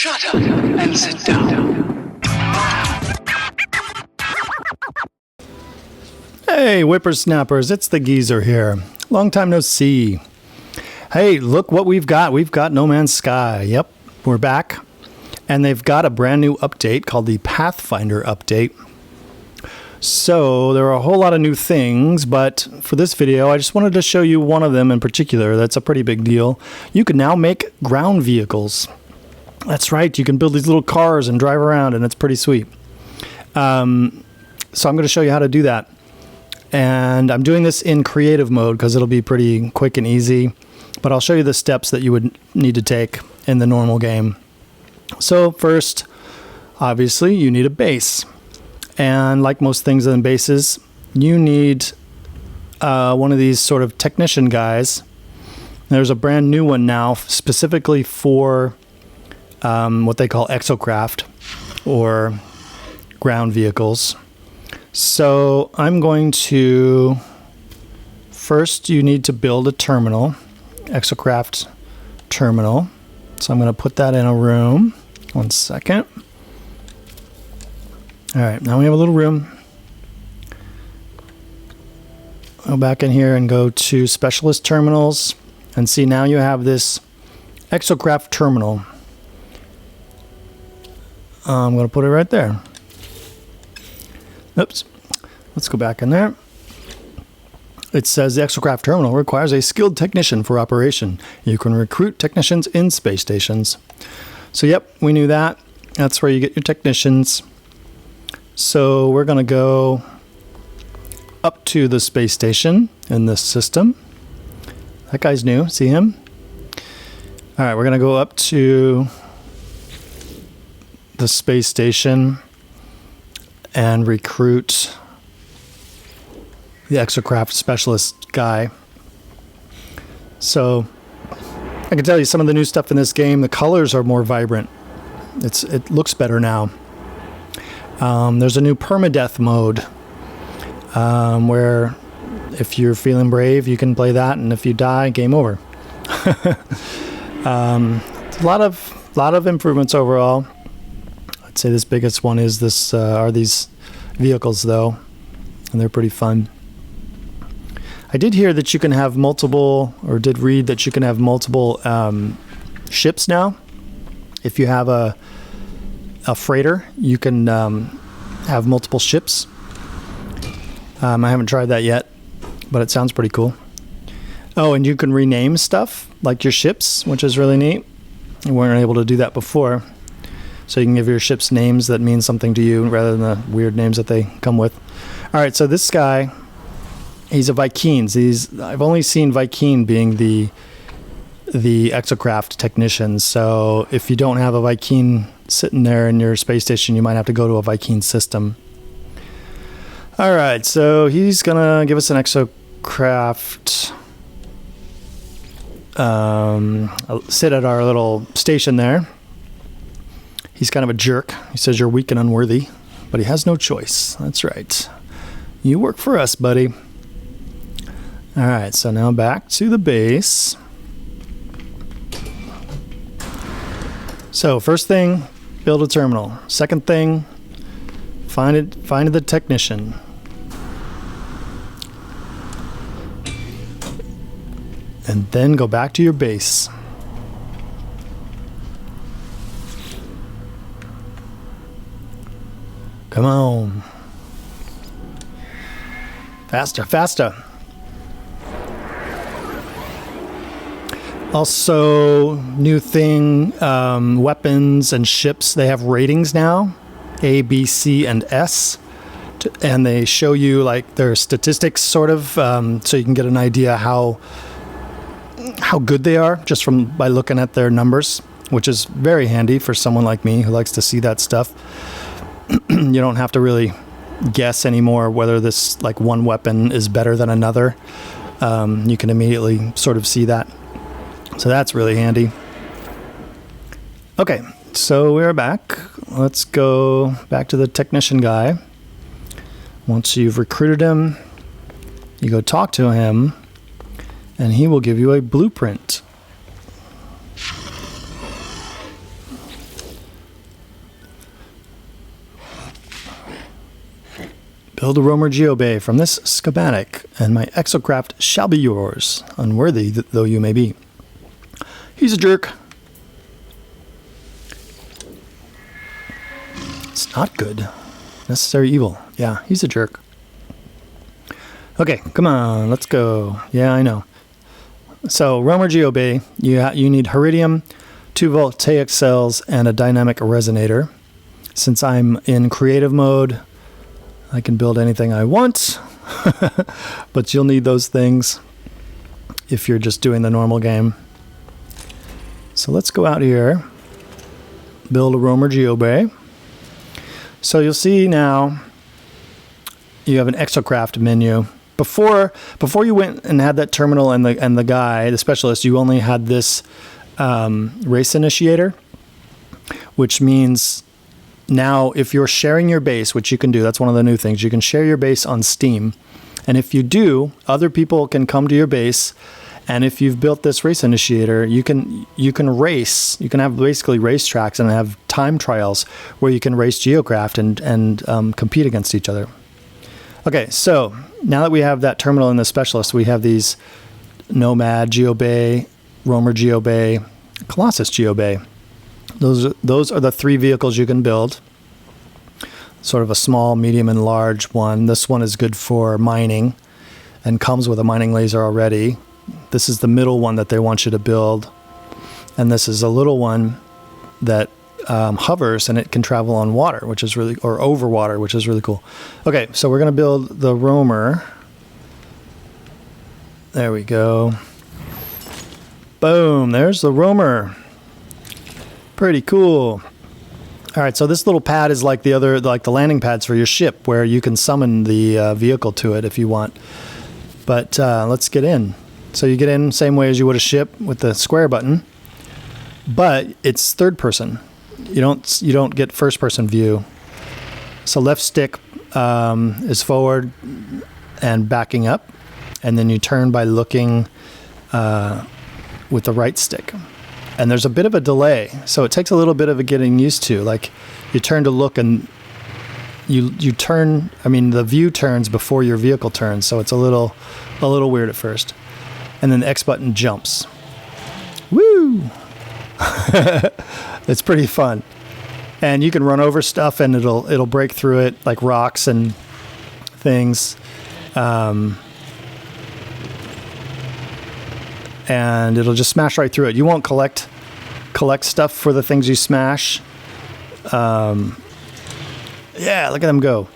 Shut up and sit down. Hey, whippersnappers, it's the geezer here. Long time no see. Hey, look what we've got. We've got No Man's Sky. Yep, we're back. And they've got a brand new update called the Pathfinder update. So there are a whole lot of new things, but for this video, I just wanted to show you one of them in particular. That's a pretty big deal. You can now make ground vehicles. That's right. You can build these little cars and drive around, and it's pretty sweet. So I'm going to show you how to do that. And I'm doing this in creative mode because it'll be pretty quick and easy. But I'll show you the steps that you would need to take in the normal game. So first, obviously, you need a base. And like most things in bases, you need one of these sort of technician guys. There's a brand new one now specifically for what they call Exocraft or ground vehicles. So I'm going to, first you need to build a terminal, Exocraft terminal. So I'm going to put that in a room. 1 second. All right, now we have a little room. Go back in here and go to specialist terminals and see now you have this Exocraft terminal. I'm going to put it right there. Oops. Let's go back in there. It says the Exocraft terminal requires a skilled technician for operation. You can recruit technicians in space stations. So yep, we knew that. That's where you get your technicians. So we're going to go up to the space station in this system. That guy's new. See him? All right, we're going to go up to the space station and recruit the Exocraft specialist guy. So I can tell you some of the new stuff in this game. The colors are more vibrant. It looks better now. There's a new permadeath mode where if you're feeling brave, you can play that, and if you die, game over. A lot of improvements overall. I'd say this biggest one is this are these vehicles though, and they're pretty fun. I did hear that you can have multiple, or did read that you can have multiple ships now. If you have a freighter, you can have multiple ships. I haven't tried that yet, but it sounds pretty cool. Oh, and you can rename stuff like your ships, which is really neat. You weren't able to do that before. So you can give your ships names that mean something to you rather than the weird names that they come with. All right, so this guy, he's a Vikings. I've only seen Viking being the Exocraft technician. So if you don't have a Viking sitting there in your space station, you might have to go to a Viking system. All right, so he's gonna give us an Exocraft. Sit at our little station there. He's kind of a jerk. He says you're weak and unworthy, but he has no choice. That's right. You work for us, buddy. All right, so now back to the base. So first thing, build a terminal. Second thing, find the technician. And then go back to your base. Come on. Faster, faster. Also, new thing, weapons and ships, they have ratings now, A, B, C, and S. And they show you like their statistics sort of, so you can get an idea how good they are just by looking at their numbers, which is very handy for someone like me who likes to see that stuff. You don't have to really guess anymore whether this like one weapon is better than another. You can immediately sort of see that. So that's really handy. Okay, so we're back. Let's go back to the technician guy. Once you've recruited him, you go talk to him, and he will give you a blueprint. Build a roamer geobay from this schematic, and my Exocraft shall be yours, unworthy though you may be. He's a jerk. It's not good. Necessary evil. Yeah, he's a jerk. Okay, come on, let's go. Yeah, I know. So, roamer geobay, you need Heridium, 2 voltaic cells, and a dynamic resonator. Since I'm in creative mode, I can build anything I want, but you'll need those things if you're just doing the normal game. So let's go out here, build a roamer geobay. So you'll see now you have an Exocraft menu. Before you went and had that terminal and the guy, the specialist, you only had this race initiator, which means now if you're sharing your base, which you can do, that's one of the new things, you can share your base on Steam. And if you do, other people can come to your base, and if you've built this race initiator, you can race. You can have basically race tracks and have time trials where you can race Geocraft and compete against each other. Okay, so now that we have that terminal and the specialist, we have these Nomad Geobay, Roamer Geobay, Colossus Geobay. Those are the 3 vehicles you can build. Sort of a small, medium, and large one. This one is good for mining and comes with a mining laser already. This is the middle one that they want you to build. And this is a little one that hovers and it can travel on water, or over water, which is really cool. Okay, so we're going to build the roamer. There we go. Boom, there's the roamer. Pretty cool. All right, so this little pad is like the landing pads for your ship, where you can summon the vehicle to it if you want. But let's get in. So you get in same way as you would a ship with the square button, but it's third person. You don't get first person view. So left stick is forward and backing up, and then you turn by looking with the right stick. And there's a bit of a delay, so it takes a little bit of a getting used to. Like, you turn to look and you turn. I mean, the view turns before your vehicle turns, so it's a little weird at first. And then the X button jumps. Woo! It's pretty fun, and you can run over stuff, and it'll break through it, like rocks and things. And it'll just smash right through it. You won't collect stuff for the things you smash. Yeah, look at them go.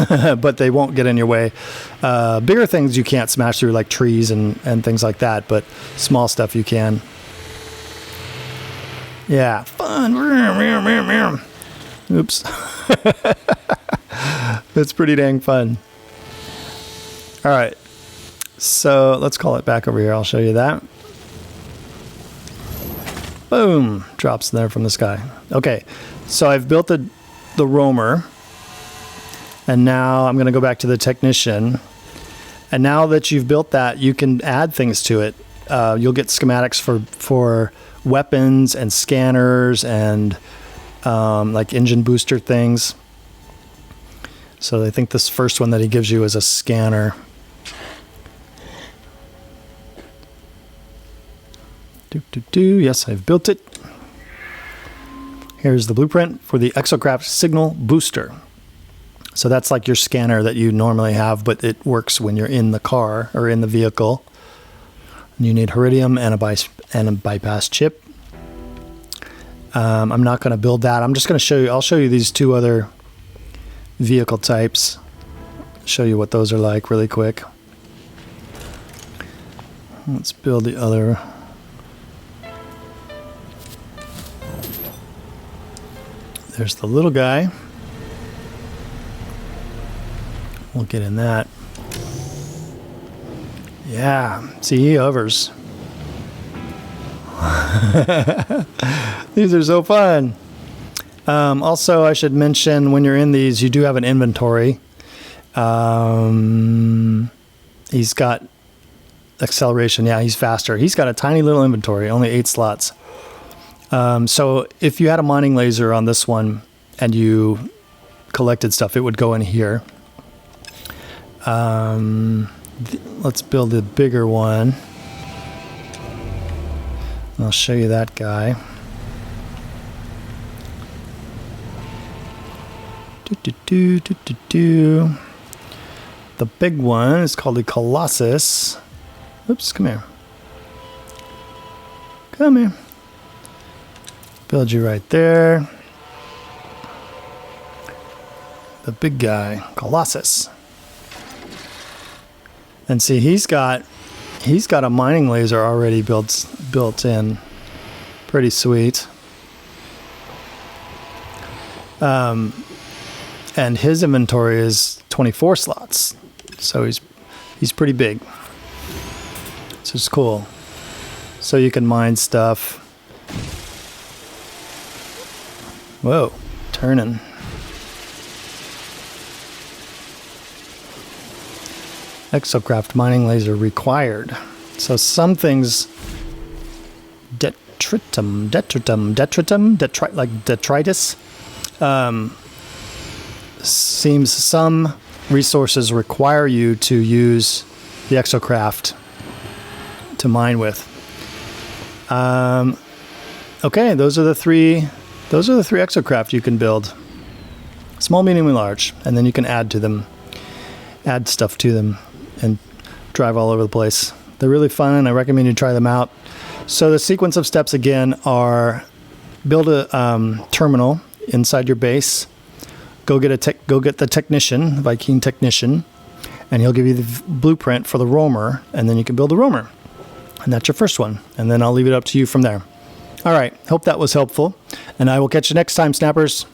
But they won't get in your way. Bigger things you can't smash through, like trees and things like that, but small stuff you can. Yeah, fun. Oops. It's pretty dang fun. All right. So let's call it back over here. I'll show you that. Boom. Drops there from the sky. Okay. So I've built the roamer. And now I'm going to go back to the technician. And now that you've built that, you can add things to it. You'll get schematics for weapons and scanners and like engine booster things. So I think this first one that he gives you is a scanner. Yes, I've built it. Here's the blueprint for the Exocraft signal booster. So that's like your scanner that you normally have, but it works when you're in the car or in the vehicle. You need Heridium and a bypass chip. I'm not going to build that. I'm just going to show you. I'll show you these 2 other vehicle types. Show you what those are like really quick. Let's build the other. There's the little guy. We'll get in that. Yeah, see, he hovers. These are so fun. Also, I should mention, when you're in these, you do have an inventory. He's got acceleration. Yeah, he's faster. He's got a tiny little inventory, only 8 slots. So if you had a mining laser on this one and you collected stuff, it would go in here. Let's build a bigger one. I'll show you that guy. The big one is called the Colossus. Oops, come here. Come here. Build you right there. The big guy, Colossus. And see, he's got a mining laser already built in. Pretty sweet. And his inventory is 24 slots. So he's pretty big. So it's cool. So you can mine stuff. Whoa, turning. Exocraft mining laser required. So some things detritus. Seems some resources require you to use the Exocraft to mine with. Okay, those are the three Exocraft you can build. Small, medium, and large, and then you can add stuff to them, and drive all over the place. They're really fun, and I recommend you try them out. So the sequence of steps again are: build a terminal inside your base. Go get the technician, Viking technician, and he'll give you the blueprint for the roamer, and then you can build a roamer. And that's your first one. And then I'll leave it up to you from there. All right. Hope that was helpful. And I will catch you next time, Snappers.